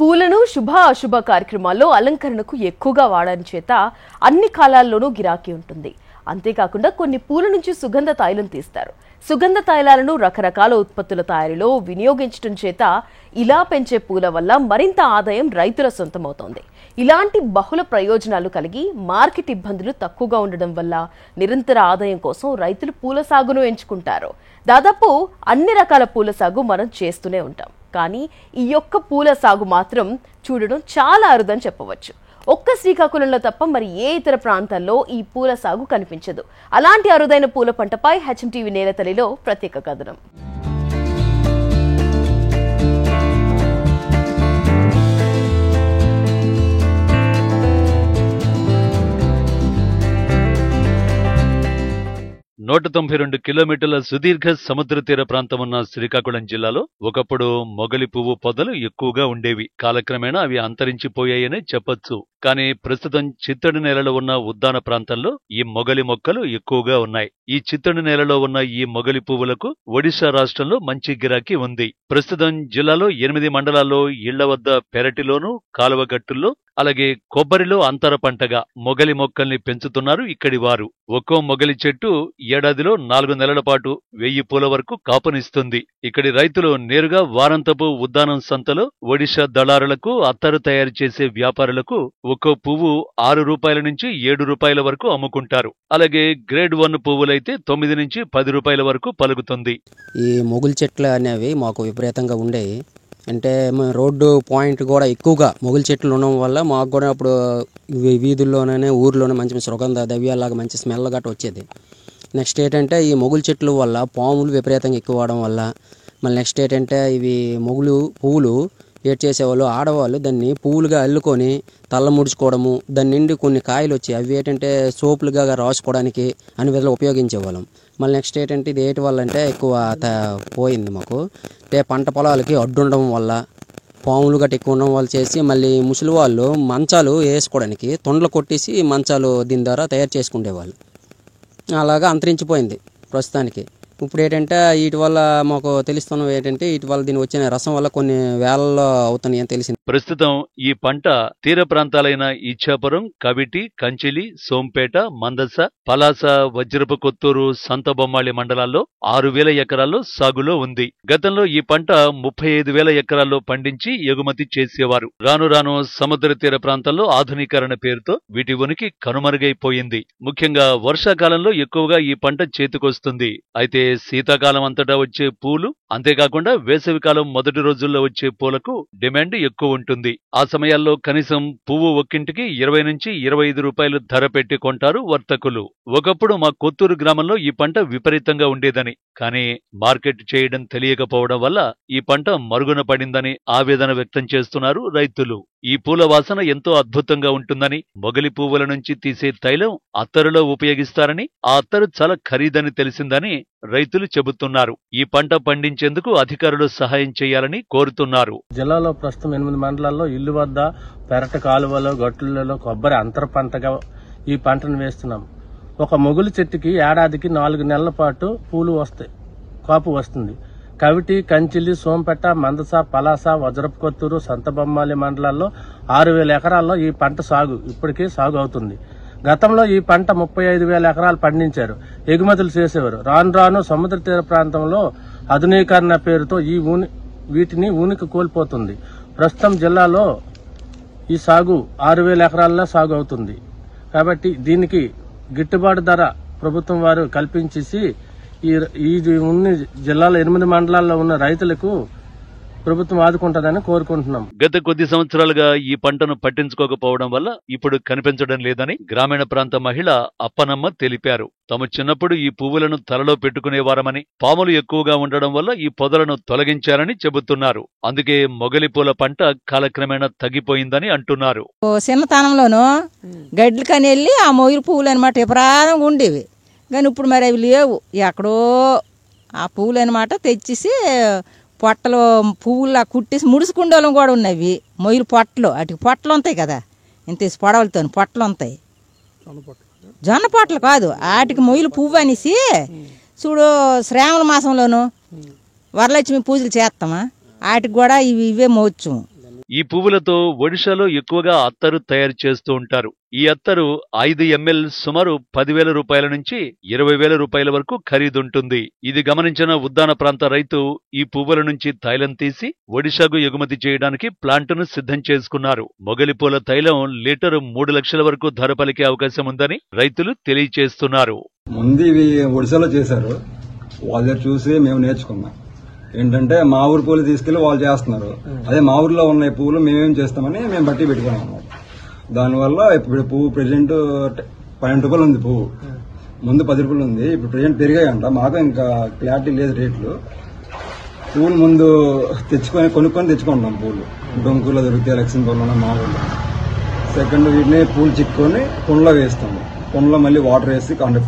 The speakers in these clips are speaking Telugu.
పూలను శుభ అశుభ కార్యక్రమాల్లో అలంకరణకు ఎక్కువగా వాడని చేత అన్ని కాలాల్లోనూ గిరాకీ ఉంటుంది. అంతేకాకుండా కొన్ని పూల నుంచి సుగంధ తైలం తీస్తారు. సుగంధ తైలాలను రకరకాల ఉత్పత్తుల తయారీలో వినియోగించడం చేత ఇలా పెంచే పూల వల్ల మరింత ఆదాయం రైతుల సొంతమవుతోంది. ఇలాంటి బహుళ ప్రయోజనాలు కలిగి మార్కెట్ ఇబ్బందులు తక్కువగా ఉండడం వల్ల నిరంతర ఆదాయం కోసం రైతులు పూల సాగును ఎంచుకుంటారు. దాదాపు అన్ని రకాల పూల సాగు మనం చేస్తూనే ఉంటాం. కానీ ఈ యొక్క పూల సాగు మాత్రం చూడడం చాలా అరుదని చెప్పవచ్చు. ఒక్క శ్రీకాకుళంలో తప్ప మరి ఏ ఇతర ప్రాంతాల్లో ఈ పూల సాగు కనిపించదు. అలాంటి అరుదైన పూల పంటపై హెచ్ఎంటీవీ నేలతల్లిలో ప్రత్యేక కథనం. నూట 92 కిలోమీటర్ల సుదీర్ఘ సముద్ర తీర ప్రాంతం ఉన్న శ్రీకాకుళం జిల్లాలో ఒకప్పుడు మొగలి పువ్వు పొదలు ఎక్కువగా ఉండేవి. కాలక్రమేణా అవి అంతరించిపోయాయనే చెప్పొచ్చు. కానీ ప్రస్తుతం చిత్తడి నేలలో ఉన్న ఉద్దాన ప్రాంతంలో ఈ మొగలి మొక్కలు ఎక్కువగా ఉన్నాయి. ఈ చిత్తడి నేలలో ఉన్న ఈ మొగలి పువ్వులకు ఒడిశా రాష్ట్రంలో మంచి గిరాకీ ఉంది. ప్రస్తుతం జిల్లాలో 8 మండలాల్లో ఇళ్ల వద్ద పెరటిలోనూ కాలువ గట్టుల్లో అలాగే కొబ్బరిలో అంతర పంటగా మొగలి మొక్కల్ని పెంచుతున్నారు ఇక్కడి వారు. ఒక్కో మొగలి చెట్టు ఏడాదిలో 4 నెలల పాటు 1000 పూల వరకు కాపునిస్తుంది. ఇక్కడి రైతులు నేరుగా వారంతపు ఉద్దానం సంతలో ఒడిశా దళారులకు అత్తరు తయారు చేసే వ్యాపారులకు ఒక్కో పువ్వు 6 రూపాయల నుంచి 7 రూపాయల వరకు అమ్ముకుంటారు. అలాగే గ్రేడ్ 1 పువ్వులైతే 9 నుంచి 10 రూపాయల వరకు పలుకుతుంది. ఈ మొగులి చెట్లు అనేవి మాకు విపరీతంగా ఉండేవి. అంటే రోడ్డు పాయింట్ కూడా ఎక్కువగా మొగులి చెట్లు ఉండడం వల్ల మాకు కూడా అప్పుడు వీధుల్లోనే ఊర్లోనే మంచి సుగంధ ద్రవ్యాలాగా మంచి స్మెల్ గట్రా వచ్చేది. నెక్స్ట్ ఏంటంటే ఈ మొగులి చెట్ల వల్ల పాములు విపరీతంగా ఎక్కువ అవడం వల్ల మళ్ళీ నెక్స్ట్ ఏంటంటే ఇవి మొగులు పువ్వులు ఏడ్ చేసేవాళ్ళు ఆడవాళ్ళు దాన్ని పువ్వులుగా అల్లుకొని తల్ల ముడుచుకోవడము, దాని నుండి కొన్ని కాయలు వచ్చి అవి ఏంటంటే సోపులుగా రాసుకోవడానికి అన్ని విధాలు ఉపయోగించేవాళ్ళం. మళ్ళీ నెక్స్ట్ ఏంటంటే ఇది ఏటి వల్ల అంటే ఎక్కువ పోయింది మాకు. అంటే పంట పొలాలకి అడ్డుండడం వల్ల పాములు గట్ట ఎక్కువ ఉండడం వల్ల చేసి మళ్ళీ ముసలి వాళ్ళు మంచాలు వేసుకోవడానికి తొండలు కొట్టేసి మంచాలు దీని ద్వారా తయారు చేసుకునేవాళ్ళు. అలాగా అంతరించిపోయింది ప్రస్తుతానికి. ఇప్పుడు ఏంటంటే వీటి వల్ల మాకు తెలుస్తున్నవి ఏంటంటే వీటి వల్ల దీని వచ్చిన రసం వల్ల కొన్ని వేలల్లో అవుతున్నాయి అని తెలిసింది. ప్రస్తుతం ఈ పంట తీర ప్రాంతాలైన ఇచ్చాపురం, కవిటి, కంచిలి, సోంపేట, మందస, పలాస, వజ్రపు కొత్తూరు, సంతబొమ్మాళి మండలాల్లో 6000 ఎకరాల్లో సాగులో ఉంది. గతంలో ఈ పంట 35,000 ఎకరాల్లో పండించి ఎగుమతి చేసేవారు. రాను రాను సముద్ర తీర ప్రాంతాల్లో ఆధునీకరణ పేరుతో వీటి ఉనికి కనుమరుగైపోయింది. ముఖ్యంగా వర్షాకాలంలో ఎక్కువగా ఈ పంట చేతికొస్తుంది. అయితే శీతాకాలం అంతటా వచ్చే పూలు, అంతేకాకుండా వేసవికాలం మొదటి రోజుల్లో వచ్చే పూలకు డిమాండ్ ఎక్కువ ఉంటుంది. ఆ సమయాల్లో కనీసం పువ్వు ఒక్కింటికి 20 నుంచి 25 రూపాయలు ధర పెట్టి కొంటారు వర్తకులు. ఒకప్పుడు మా కొత్తూరు గ్రామంలో ఈ పంట విపరీతంగా ఉండేదని, కానీ మార్కెట్ చేయడం తెలియకపోవడం వల్ల ఈ పంట మరుగున పడిందని ఆవేదన వ్యక్తం చేస్తున్నారు రైతులు. ఈ పూల వాసన ఎంతో అద్భుతంగా ఉంటుందని, మొగలి పువ్వుల నుంచి తీసే తైలం అత్తరులో ఉపయోగిస్తారని, ఆ అత్తరు చాలా ఖరీదని తెలిసిందని రైతులు చెబుతున్నారు. ఈ పంట పండించేందుకు అధికారులు సహాయం చేయాలని కోరుతున్నారు. జిల్లాలో ప్రస్తుతం 8 మండలాల్లో ఇల్లు వద్ద పెరట కాలువలో గట్టులలో కొబ్బరి అంతర పంటగా ఈ పంటను వేస్తున్నాం. ఒక మొగులి చెట్టుకి ఏడాదికి 4 నెలల పాటు పూలు వస్తాయి, కాపు వస్తుంది. కవిటి, కంచిలి, సోంపేట, మందస, పలాస, వజ్రపు కొత్తూరు, సంతబొమ్మాలి మండలాల్లో 6000 ఎకరాల్లో ఈ పంట ఇప్పటికీ సాగు అవుతుంది. గతంలో ఈ పంట 35,000 ఎకరాలు పండించారు, ఎగుమతులు చేసేవారు. రాను రాను సముద్ర తీర ప్రాంతంలో ఆధునీకరణ పేరుతో వీటిని ఉనికి కోల్పోతుంది. ప్రస్తుతం జిల్లాలో ఈ సాగు 6,000 ఎకరాల్లో సాగు అవుతుంది. కాబట్టి దీనికి గిట్టుబాటు ధర ప్రభుత్వం వారు కల్పించేసి ఈ జిల్లాలో 8 మండలాల్లో ఉన్న రైతులకు ప్రభుత్వం ఆదుకుంటుందని కోరుకుంటున్నాం. గత కొద్ది సంవత్సరాలుగా ఈ పంటను పట్టించుకోకపోవడం వల్ల ఇప్పుడు కనిపించడం లేదని గ్రామీణ ప్రాంత మహిళ అప్పనమ్మ తెలిపారు. తాము చిన్నప్పుడు ఈ పువ్వులను తలలో పెట్టుకునేవారమని, పాములు ఎక్కువగా ఉండడం వల్ల ఈ పొదలను తొలగించారని చెబుతున్నారు. అందుకే మొగలి పూల పంట కాలక్రమేణా తగ్గిపోయిందని అంటున్నారు. చిన్నతనంలోనూ గడ్లకని వెళ్ళి ఆ మొగలి పువ్వులు అనమాట విపరీతంగా ఉండేవి. కానీ ఇప్పుడు మరి అవి లేవు. ఎక్కడో ఆ పువ్వులు అనమాట తెచ్చేసి పొట్టలు పువ్వులా కుట్టేసి ముడుచుకుండోలం కూడా ఉన్నవి. మొయ్యలు పొట్టలు అటు పొట్టలు ఉంటాయి కదా, ఇంత పొడవలతో పొట్టలు ఉంటాయి. జొన్న పొట్టలు కాదు, వాటికి మొయ్యలు పువ్వు అనేసి చూడు. శ్రావణ మాసంలోను వరలక్ష్మి పూజలు చేస్తామా, వాటికి కూడా ఇవే మోచ్చు. ఈ పువ్వులతో ఒడిశాలో ఎక్కువగా అత్తరు తయారు చేస్తూ ఉంటారు. ఈ అత్తరు 5 ml సుమారు 10,000 రూపాయల నుంచి 20,000 రూపాయల వరకు ఖరీదుంటుంది. ఇది గమనించిన ఉద్దాన ప్రాంత రైతు ఈ పువ్వుల నుంచి తైలం తీసి ఒడిశాకు ఎగుమతి చేయడానికి ప్లాంటును సిద్ధం చేసుకున్నారు. మొగలిపూల తైలం లీటరు 3 లక్షల వరకు ధర పలికే అవకాశం ఉందని రైతులు తెలియచేస్తున్నారు. ముందు ఇవి ఒడిశాలో చేశారు, వాళ్ళ దగ్గర చూసి మేము నేర్చుకున్నాం. ఏంటంటే మా ఊరు పూలు తీసుకెళ్లి వాళ్ళు చేస్తున్నారు, అదే మా ఊర్లో ఉన్న పువ్వులు మేమేం చేస్తామని మేము బట్టి పెట్టుకున్నాం అన్నమాట. దానివల్ల ఇప్పుడు పువ్వు ప్రెజెంట్ 12 రూపాయలు ఉంది పువ్వు, ముందు 10 రూపాయలు ఉంది, ఇప్పుడు ప్రెజెంట్ పెరిగాయంట. మాకు ఇంకా క్లారిటీ లేదు రేట్లు. పువ్వులు ముందు కొనుక్కొని తెచ్చుకుంటాం పూలు, డొంకులో దొరికితే లక్ష్మీపురంలో మా ఊళ్ళో. సెకండ్ వీటిని పూలు చిక్కుకొని కుండలో వేస్తాము, కుండలో మళ్ళీ వాటర్ వేసి అంటే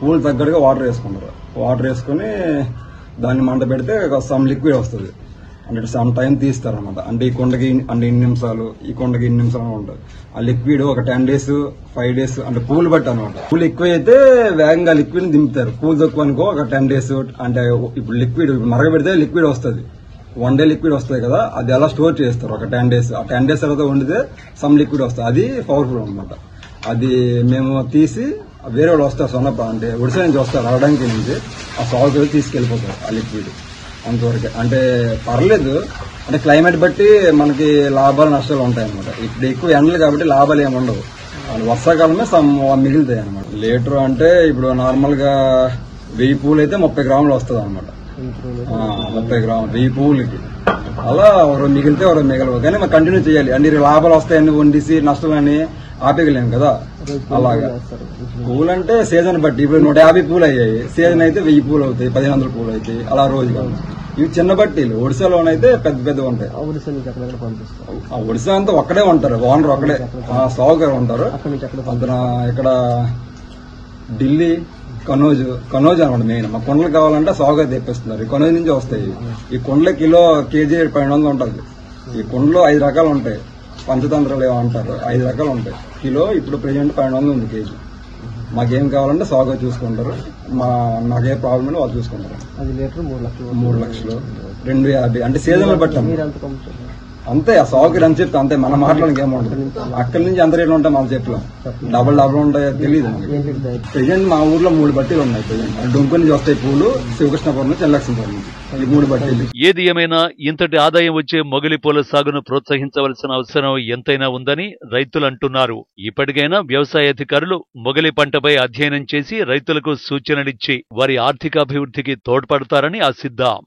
పూలు తగ్గట్టుగా వాటర్ వేసుకుంటారు. వాటర్ వేసుకుని దాన్ని మంట పెడితే సమ్ లిక్విడ్ వస్తుంది, అంటే సమ్ టైం తీస్తారనమాట. అంటే ఈ కొండకి అంటే ఇన్ని నిమిషాలు, ఈ కొండకి ఇన్ని నిమిషాలు ఉంటుంది. ఆ లిక్విడ్ ఒక 10 days 5 days అంటే పూలు బట్టి అనమాట. పూలు ఎక్కువ అయితే వేగంగా లిక్విడ్ ని దింపుతారు, పూలు తక్కువ అనుకో ఒక 10 days. అంటే ఇప్పుడు లిక్విడ్ మరగబెడితే లిక్విడ్ వస్తుంది, 1 day లిక్విడ్ వస్తుంది కదా, అది అలా స్టోర్ చేస్తారు ఒక 10 days. ఆ 10 days తర్వాత వండితే సమ్ లిక్విడ్ వస్తుంది, అది పవర్ఫుల్ అనమాట. అది మేము తీసి వేరే వాళ్ళు వస్తారు, సొన్నప్ప అంటే ఒడిశా నుంచి వస్తారు అరడానికి నుంచి, ఆ సాగు తీసుకెళ్లిపోతారు ఆ లిక్విడ్. అంతవరకు అంటే పర్లేదు, అంటే క్లైమేట్ బట్టి మనకి లాభాలు నష్టాలు ఉంటాయి అనమాట. ఇప్పుడు ఎక్కువ ఎండలు కాబట్టి లాభాలు ఏమి ఉండవు, వర్షాకాలమే మిగులుతాయి అనమాట. లీటర్ అంటే ఇప్పుడు నార్మల్ గా 1000 పూలు అయితే 30 గ్రాములు వస్తుంది అనమాట. 30 గ్రాములు 1000 పువ్వులకి అలా ఎవరు మిగిలితే ఎవరు మిగలవు, కానీ మనం కంటిన్యూ చేయాలి. అంటే లాభాలు వస్తాయని వండిసి నష్టాలని ఆపేయలేము కదా. అలాగా పూలు అంటే సీజన్ బట్టి ఇప్పుడు 150 పూలు అయ్యాయి, సీజన్ అయితే 1000 పూలు అవుతాయి, 1500 పూలు అవుతాయి, అలా రోజు కాదు. ఇవి చిన్న బట్టీలు, ఒడిశాలోనైతే పెద్ద పెద్దగా ఉంటాయి. ఒడిశా అంతా ఒక్కడే ఉంటారు, ఓనర్ ఒక్కడే, సాగుగారు ఉంటారు. అతను ఇక్కడ ఢిల్లీ కనోజ్ అనమాట మెయిన్. మా కొండలు కావాలంటే సాగుగా తెప్పిస్తున్నారు, ఈ కనోజ్ నుంచి వస్తాయి. ఈ కొండల కేజీ 1200 ఉంటుంది. ఈ కొండలో 5 రకాలు ఉంటాయి, పంచతంత్రాలు ఏమో అంటారు, 5 రకాలు ఉంటాయి. కిలో ఇప్పుడు ప్రెజెంట్ 1200 ఉంది కేజీ. మాకేం కావాలంటే సాగుగా చూసుకుంటారు, మాకే ప్రాబ్లం ఉంటే వాళ్ళు చూసుకుంటారు. 3 లక్షలు 250 అంటే సీజన్ బట్టి అంతే. ఆ సాగుకి అని చెప్తే అంతే, మన మాట్లాడడానికి ఏముంటుంది. అక్కడి నుంచి ఎంత రేట్లు ఉంటాయి మనం చెప్పలేం, డబల్ ఉంటాయో తెలియదు. ప్రెజెంట్ మా ఊర్లో 3 బట్టీలు ఉన్నాయి. ప్రెజెంట్ డొంకు నుంచి వస్తాయి పూలు, శివకృష్ణపురం నుంచి లక్ష్మీపురం నుంచి, ఈ 3 బట్టీలు. ఏది ఏమైనా ఇంతటి ఆదాయం వచ్చే మొగలి పూల సాగును ప్రోత్సహించవలసిన అవసరం ఎంతైనా ఉందని రైతులు అంటున్నారు. ఇప్పటికైనా వ్యవసాయ అధికారులు మొగలి పంటపై అధ్యయనం చేసి రైతులకు సూచనలిచ్చి వారి ఆర్థికాభివృద్ధికి తోడ్పడతారని ఆశిద్దాం.